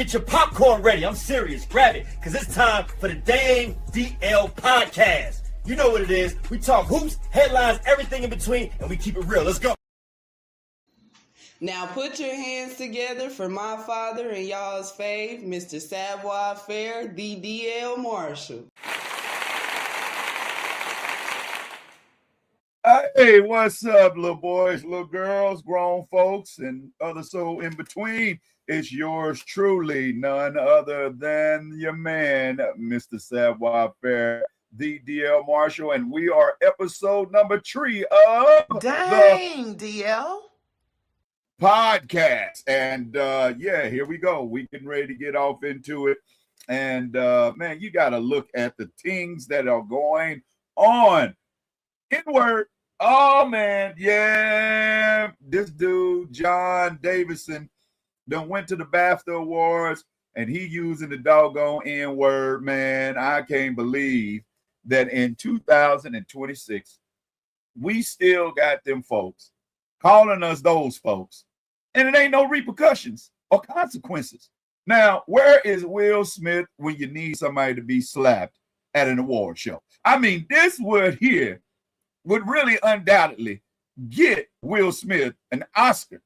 Get your popcorn ready. I'm serious. Grab it, because it's time for the Daaang DL podcast. You know what it is. We talk hoops, headlines, everything in between, and we keep it real. Let's go. Now put your hands together for my father and y'all's fave, Mr. Savoir Faire, the DL Marshall. Hey, what's up, little boys, little girls, grown folks, and other so in between? It's yours truly, none other than your man, Mr. Savoir Faire, the DL Marshall, and we are episode number 3 of Dang, DL podcast. And yeah, here we go. We getting ready to get off into it. And man, you got to look at the things that are going on. Inward. Oh man, yeah. This dude, John Davidson, done went to the BAFTA Awards and he using the doggone N-word, man. I can't believe that in 2026, we still got them folks calling us those folks. And it ain't no repercussions or consequences. Now, where is Will Smith when you need somebody to be slapped at an award show? I mean, this word here would really undoubtedly get Will Smith an Oscar.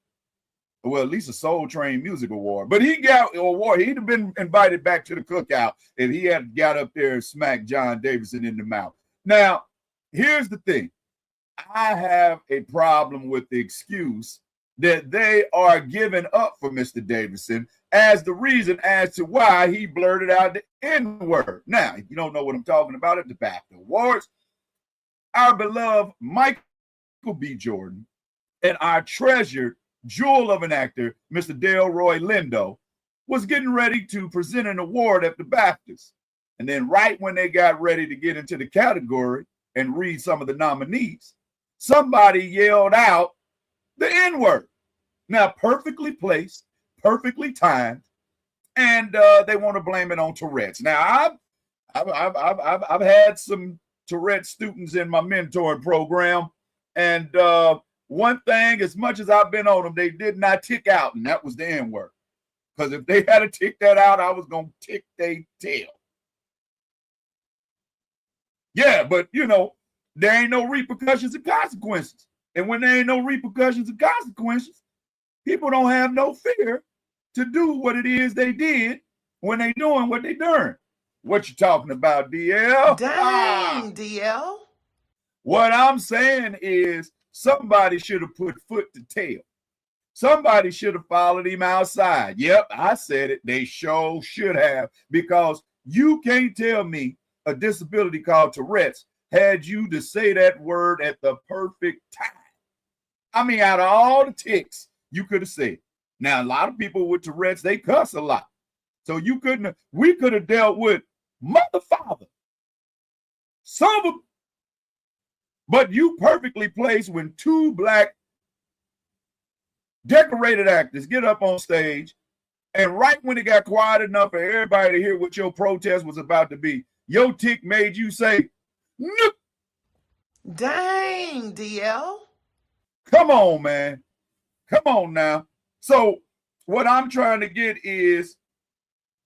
Well, at least a Soul Train Music Award. But he got an award. He'd have been invited back to the cookout if he had got up there and smacked John Davidson in the mouth. Now, here's the thing. I have a problem with the excuse that they are giving up for Mr. Davidson as the reason as to why he blurted out the N-word. Now, if you don't know what I'm talking about, at the BAFTA Awards, our beloved Michael B. Jordan and our treasured jewel of an actor, Mr. DelRoy Lindo, was getting ready to present an award at the BAFTAs. And then right when they got ready to get into the category and read some of the nominees, somebody yelled out the N-word. Now, perfectly placed, perfectly timed, and they want to blame it on Tourette's. Now, I've had some Tourette students in my mentoring program, and one thing, as much as I've been on them, they did not tick out, and that was the N-word. Because if they had to tick that out, I was going to tick their tail. Yeah, but, you know, there ain't no repercussions and consequences. And when there ain't no repercussions and consequences, people don't have no fear to do what it is they did when they doing what they doing. What you talking about, DL? Dang, DL. What I'm saying is somebody should have put foot to tail. Somebody should have followed him outside. Yep, I said it. They sure should have, because you can't tell me a disability called Tourette's had you to say that word at the perfect time. I mean, out of all the ticks you could have said. Now, a lot of people with Tourette's, they cuss a lot. So you couldn't have, we could have dealt with mother, father, some of them. But you perfectly placed when two black decorated actors get up on stage, and right when it got quiet enough for everybody to hear what your protest was about to be, your tick made you say, nope. Dang, DL. Come on, man. Come on now. So what I'm trying to get is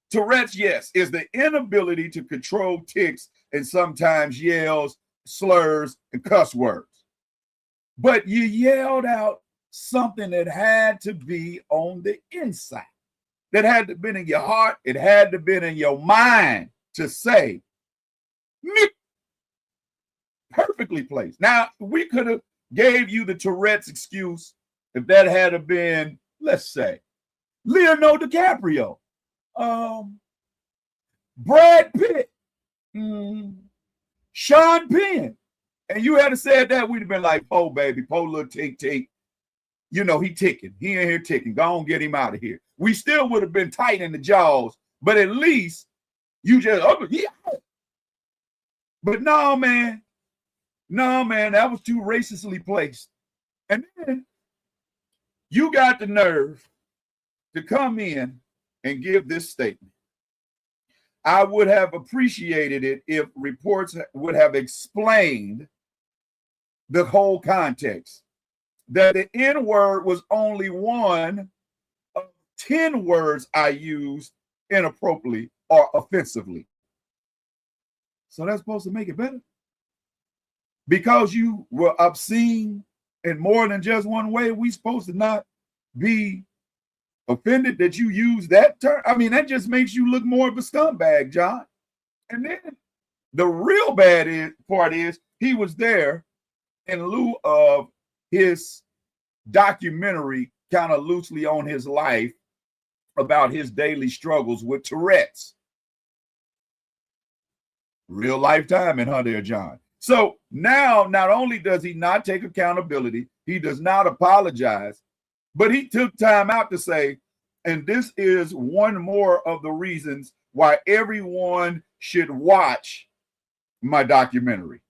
Tourette's, yes, is the inability to control tics and sometimes yells, slurs, and cuss words. But you yelled out something that had to be on the inside, that had to be in your heart. It had to be in your mind to say, Nick, perfectly placed. Now, we could have gave you the Tourette's excuse if that had been, let's say, Leonardo DiCaprio, Brad Pitt, Sean Penn. And you had said that, we'd have been like, oh, baby, po little tick. You know, he ticking. He in here ticking. Go on, get him out of here. We still would have been tight in the jaws, but at least you just, oh, yeah. But no, man, that was too racistly placed. And then you got the nerve to come in and give this statement. I would have appreciated it if reports would have explained the whole context, that the N-word was only one of 10 words I used inappropriately or offensively. So that's supposed to make it better. Because you were obscene in more than just one way, we supposed to not be offended that you use that term? I mean, that just makes you look more of a scumbag, John. And then the real bad part is he was there in lieu of his documentary, kind of loosely on his life, about his daily struggles with Tourette's. Real lifetime in her there, John. So now, not only does he not take accountability, he does not apologize, but he took time out to say, and this is one more of the reasons why everyone should watch my documentary.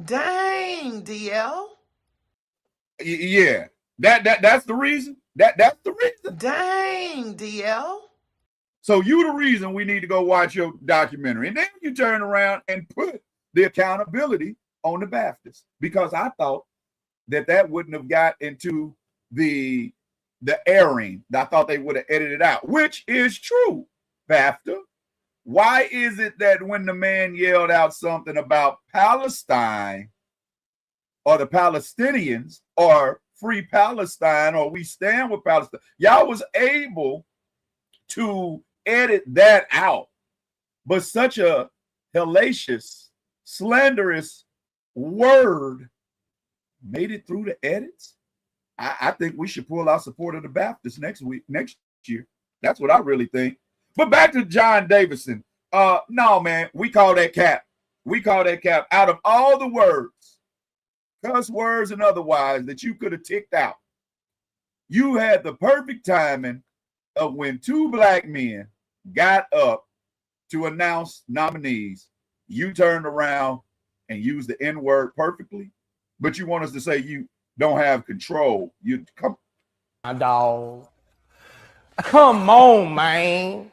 Dang, DL. Yeah, that's the reason. That's the reason. Dang, DL. So you the reason we need to go watch your documentary. And then you turn around and put the accountability on the BAFTAs, because I thought that wouldn't have got into the airing. I thought they would have edited out, which is true. BAFTA, why is it that when the man yelled out something about Palestine or the Palestinians or free Palestine or we stand with Palestine, y'all was able to edit that out, but such a hellacious, slanderous word made it through the edits? I think we should pull our support of the Baptists next year. That's what I really think. But back to John Davidson. No, man, we call that cap. We call that cap. Out of all the words, cuss words and otherwise, that you could have ticked out, you had the perfect timing of when two black men got up to announce nominees. You turned around and used the N-word perfectly, but you want us to say you don't have control. You come, my dog. Come on, man.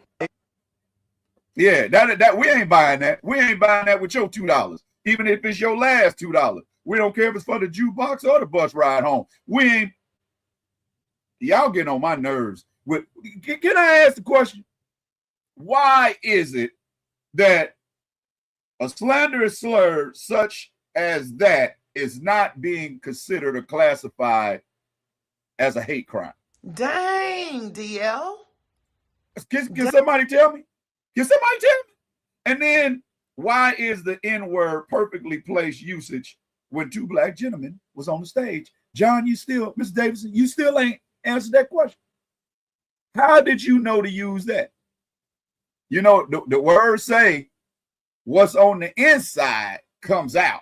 Yeah, that we ain't buying that. We ain't buying that with your $2. Even if it's your last $2. We don't care if it's for the jukebox or the bus ride home. We ain't. Y'all getting on my nerves. Can I ask the question? Why is it that a slanderous slur such as that is not being considered or classified as a hate crime? Dang, DL. Can somebody tell me? Can somebody tell me? And then why is the N-word perfectly placed usage when two black gentlemen was on the stage? John, Mr. Davidson, you still ain't answered that question. How did you know to use that? You know, the words say what's on the inside comes out.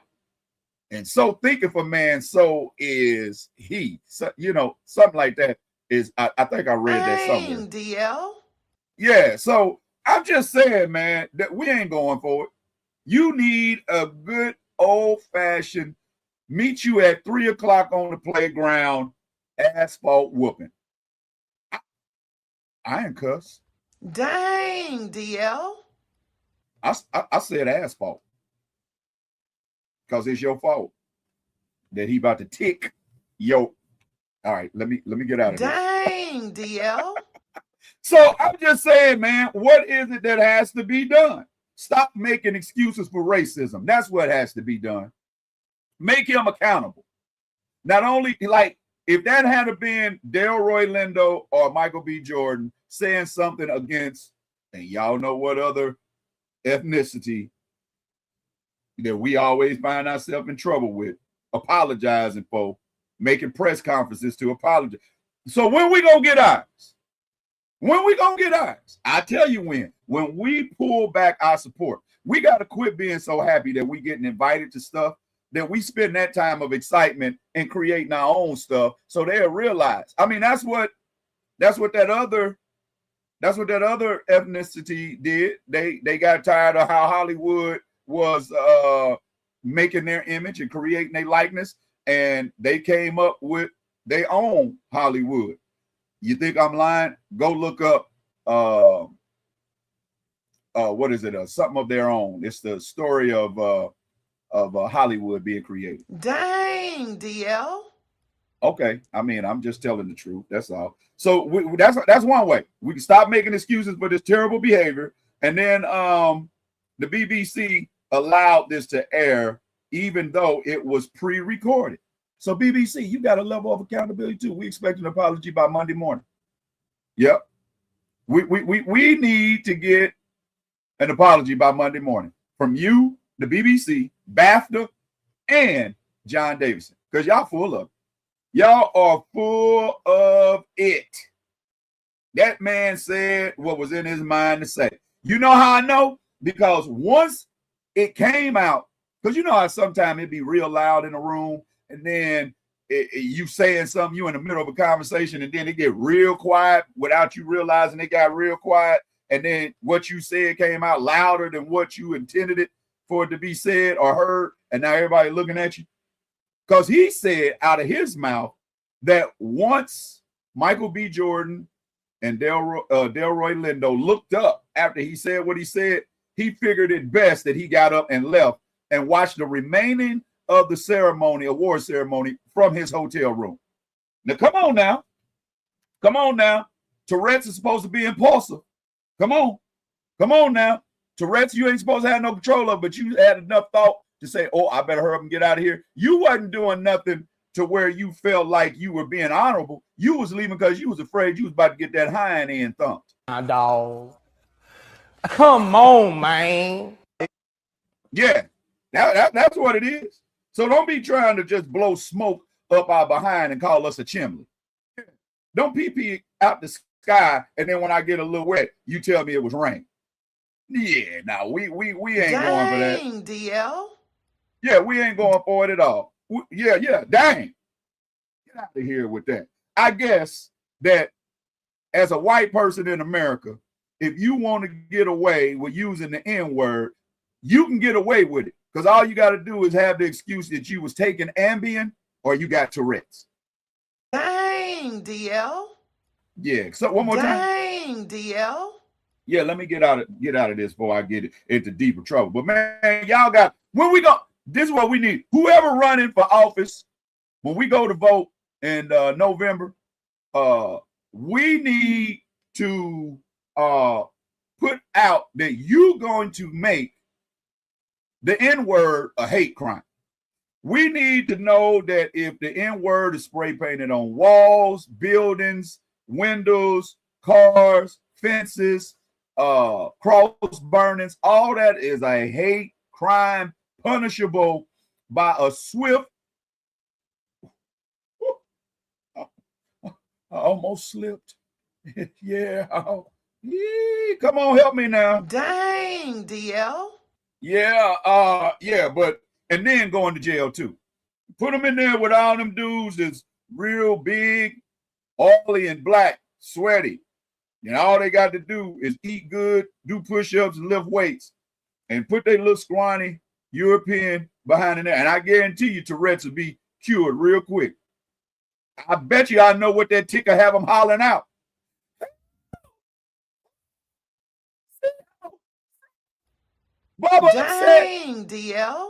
And so thinketh a man, so is he. So, you know, something like that is, I think I read that somewhere. DL. Yeah, so I'm just saying, man, that we ain't going for it. You need a good old-fashioned meet you at 3 o'clock on the playground asphalt whooping. I ain't cuss. Dang, DL. I said asphalt. Because it's your fault that he about to tick yo. All right, let me get out of here. Dang, DL. So I'm just saying, man, what is it that has to be done? Stop making excuses for racism. That's what has to be done. Make him accountable. Not only, like, if that had been DelRoy Lindo or Michael B. Jordan saying something against, and y'all know what other ethnicity that we always find ourselves in trouble with, apologizing for, making press conferences to apologize. So when we gonna get ours? When we gonna get ours? I tell you when we pull back our support. We got to quit being so happy that we getting invited to stuff that we spend that time of excitement and creating our own stuff, so they'll realize. I mean, that's what that other ethnicity did. They got tired of how Hollywood was making their image and creating their likeness, and they came up with their own Hollywood. You think I'm lying? Go look up what is it? Something of their own. It's the story of Hollywood being created. Dang, DL. Okay, I mean, I'm just telling the truth. That's all. So that's one way we can stop making excuses for this terrible behavior. And then the BBC allowed this to air, even though it was pre-recorded. So BBC, you got a level of accountability too. We expect an apology by Monday morning. Yep. We need to get an apology by Monday morning from you, the BBC, BAFTA, and John Davidson, because y'all full of it. Y'all are full of it. That man said what was in his mind to say. You know how I know? Because once it came out, because you know how sometimes it'd be real loud in a room, and then you saying something, you in the middle of a conversation, and then it get real quiet without you realizing it got real quiet, and then what you said came out louder than what you intended it for it to be said or heard, and now everybody looking at you. Because he said out of his mouth that once Michael B. Jordan and DelRoy Lindo looked up after he said what he said, he figured it best that he got up and left and watched the remaining of the ceremony, award ceremony, from his hotel room. Now, come on now. Come on now. Tourette's is supposed to be impulsive. Come on. Come on now. Tourette's, you ain't supposed to have no control of, but you had enough thought to say, oh, I better hurry up and get out of here. You wasn't doing nothing to where you felt like you were being honorable. You was leaving because you was afraid you was about to get that hind end thumped. My dog. Come on, man. Yeah, that's what it is. So don't be trying to just blow smoke up our behind and call us a chimney. Don't pee out the sky, and then when I get a little wet, you tell me it was rain. Yeah, now we ain't going for that. Dang, DL. Yeah, we ain't going for it at all. Yeah, dang. Get out of here with that. I guess that as a white person in America, if you want to get away with using the N-word, you can get away with it. Because all you got to do is have the excuse that you was taking Ambien or you got Tourette's. Dang, DL. Yeah, so one more time. Dang, DL. Yeah, let me get out of this before I get into deeper trouble. But man, y'all got, when we go, this is what we need. Whoever running for office, when we go to vote in November, we need to put out that you're going to make the N-word a hate crime. We need to know that if the N-word is spray painted on walls, buildings, windows, cars, fences, cross burnings, all that is a hate crime punishable by a swift. I almost slipped. Yeah. Come on, help me now. Dang, DL. Yeah, but and then going to jail too. Put them in there with all them dudes that's real big, oily and black, sweaty. And all they got to do is eat good, do push-ups and lift weights, and put their little scrawny European behind in there. And I guarantee you Tourette's will be cured real quick. I bet you I know what that ticker have them hollering out. Bubba Dang, DL.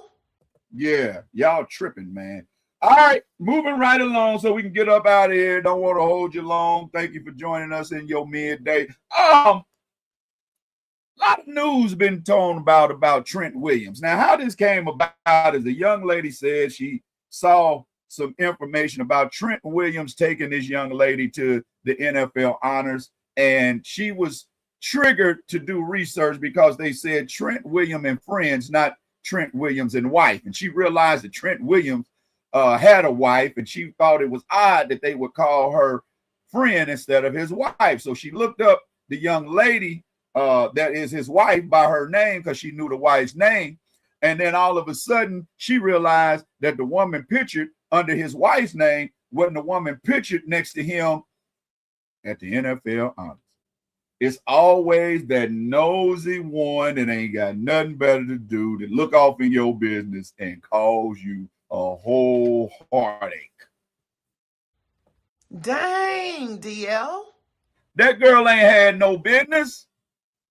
Yeah, y'all tripping, man. All right, moving right along so we can get up out of here. Don't want to hold you long. Thank you for joining us in your midday. A lot of news been told about Trent Williams. Now, how this came about is a young lady said she saw some information about Trent Williams taking this young lady to the NFL honors, and she was triggered to do research because they said Trent Williams and friends, not Trent Williams and wife. And she realized that Trent Williams had a wife, and she thought it was odd that they would call her friend instead of his wife. So she looked up the young lady that is his wife by her name because she knew the wife's name. And then all of a sudden, she realized that the woman pictured under his wife's name wasn't the woman pictured next to him at the NFL honors. It's always that nosy one that ain't got nothing better to do than look off in your business and cause you a whole heartache. Dang, DL. That girl ain't had no business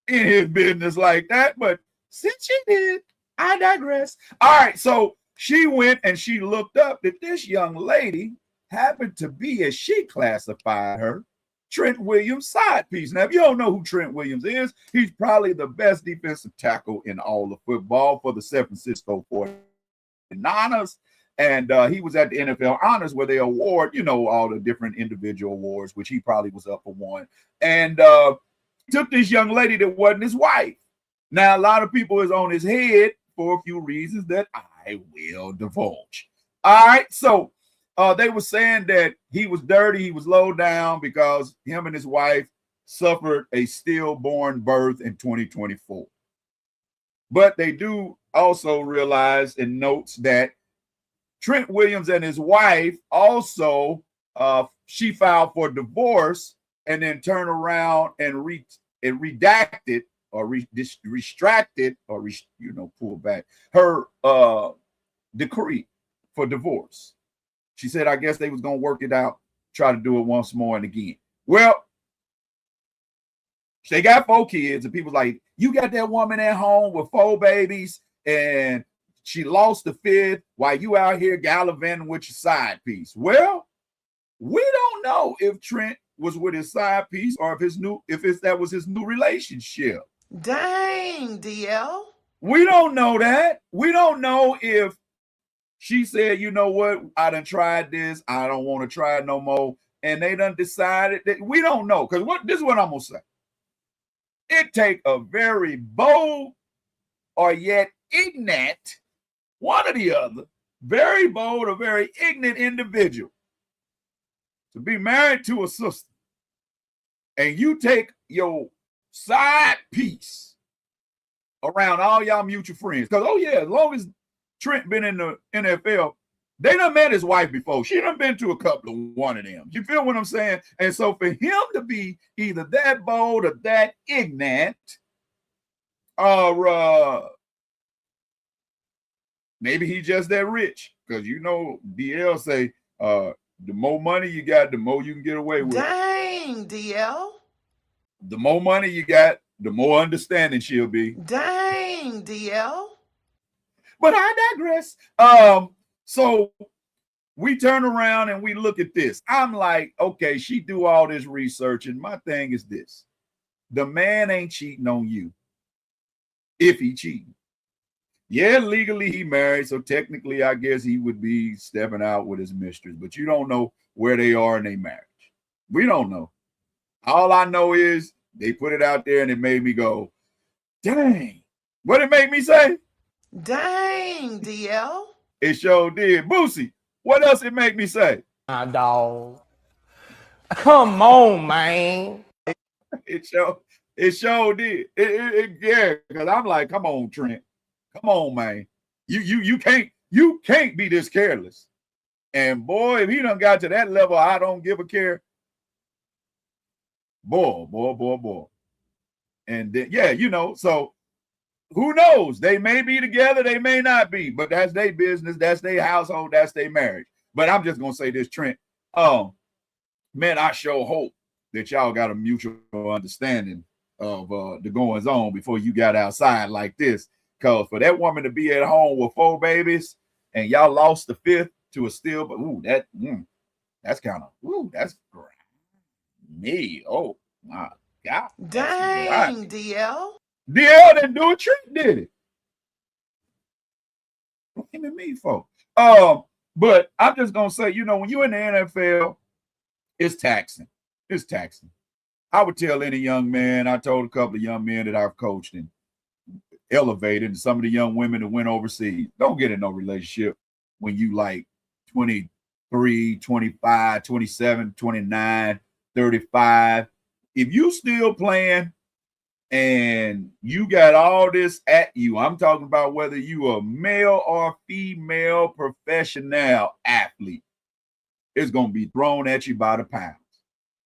in his business like that, but since she did, I digress. All right, so she went and she looked up that this young lady happened to be, as she classified her, Trent Williams' side piece. Now, if you don't know who Trent Williams is, he's probably the best defensive tackle in all of football for the San Francisco 49ers. And he was at the NFL Honors where they award, all the different individual awards, which he probably was up for one. And took this young lady that wasn't his wife. Now, a lot of people is on his head for a few reasons that I will divulge. All right, so they were saying that he was dirty, he was low down because him and his wife suffered a stillborn birth in 2024. But they do also realize in notes that Trent Williams and his wife also, she filed for divorce and then turned around and redacted or restracted or pulled back her decree for divorce. She said, I guess they was going to work it out, try to do it once more and again. Well, they got 4 kids, and people like, you got that woman at home with 4 babies, and she lost the 5th while you out here gallivanting with your side piece. Well, we don't know if Trent was with his side piece or if that was his new relationship. Dang, DL. We don't know that. We don't know if she said, you know what, I done tried this, I don't want to try it no more, and they done decided that. We don't know, because this is what I'm gonna say. It take a very bold or yet ignorant, one or the other, very bold or very ignorant individual to be married to a sister, and you take your side piece around all y'all mutual friends. Because, as long as Trent been in the NFL, they done met his wife before. She done been to a couple of one of them. You feel what I'm saying? And so for him to be either that bold or that ignorant, or maybe he just that rich. Because DL say, the more money you got, the more you can get away with. Dang, DL. The more money you got, the more understanding she'll be. Dang, DL. But I digress. So we turn around and we look at this. I'm like, okay, she do all this research, and my thing is this. The man ain't cheating on you if he cheating. Yeah, legally he married, so technically I guess he would be stepping out with his mistress, but you don't know where they are in their marriage. We don't know. All I know is they put it out there and it made me go, dang. What it made me say? Dang, DL. It sure did. Boosie, what else it make me say? Dog. Come on, man. It sure did. Yeah, because I'm like, come on, Trent. Come on, man. You can't be this careless. And boy, if he done got to that level, I don't give a care. Boy. And then, so who knows? They may be together, they may not be, but that's their business, that's their household, that's their marriage. But I'm just gonna say this, Trent. Man, I sure hope that y'all got a mutual understanding of the goings on before you got outside like this. Because for that woman to be at home with 4 babies and y'all lost the 5th to a still, but that's kind of that's great. Me, oh my God. Dang, DL. DL didn't do it, Trent did it. What him and me for? But I'm just gonna say, when you're in the NFL, it's taxing. It's taxing. I would tell any young man, I told a couple of young men that I've coached and elevated, and some of the young women that went overseas, don't get in no relationship when you like 23, 25, 27, 29, 35. If you still playing and you got all this at you, I'm talking about whether you a male or female professional athlete, it's going to be thrown at you by the pounds.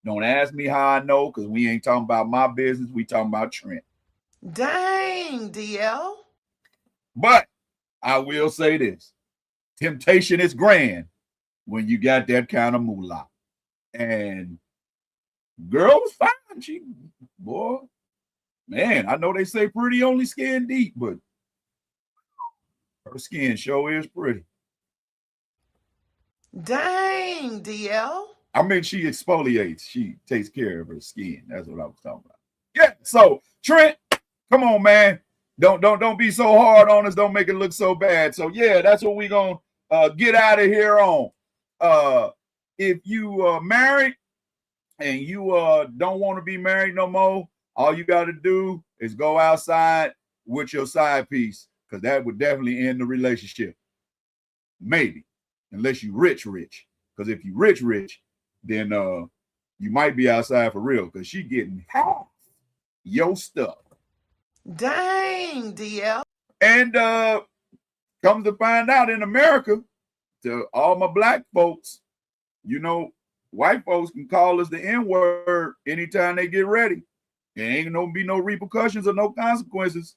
Don't ask me how I know, because we ain't talking about my business. We talking about Trent. Dang, DL. But I will say this. Temptation is grand when you got that kind of moolah. And girl was fine. Man, I know they say pretty only skin deep, but her skin sure is pretty. Dang, DL. I mean, she exfoliates. She takes care of her skin. That's what I was talking about. Yeah. So Trent, come on, man. Don't be so hard on us. Don't make it look so bad. So yeah, that's what we're gonna get out of here on. If you are married and you don't want to be married no more, all you got to do is go outside with your side piece, because that would definitely end the relationship. Maybe, unless you rich. Because if you rich, then you might be outside for real, because she getting half your stuff. Dang, DL. And comes to find out, in America, to all my black folks, you know, white folks can call us the N-word anytime they get ready. There ain't gonna be no repercussions or no consequences,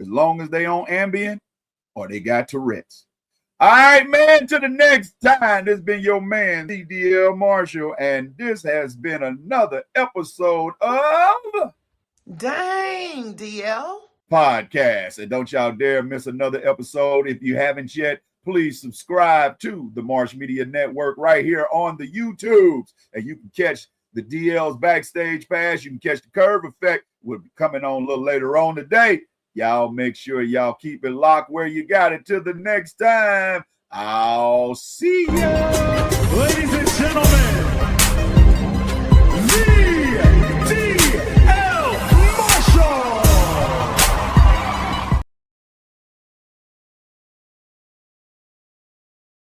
as long as they on Ambien or they got Tourette's. All right, man, to the next time. This has been your man, DL Marshall, and this has been another episode of Dang, DL. Podcast. And don't y'all dare miss another episode. If you haven't yet, please subscribe to the Marsh Media Network right here on the YouTubes. And you can catch the DL's Backstage Pass. You can catch the Curve Effect. We'll be coming on a little later on today. Y'all make sure y'all keep it locked where you got it. Till the next time, I'll see ya. Ladies and gentlemen,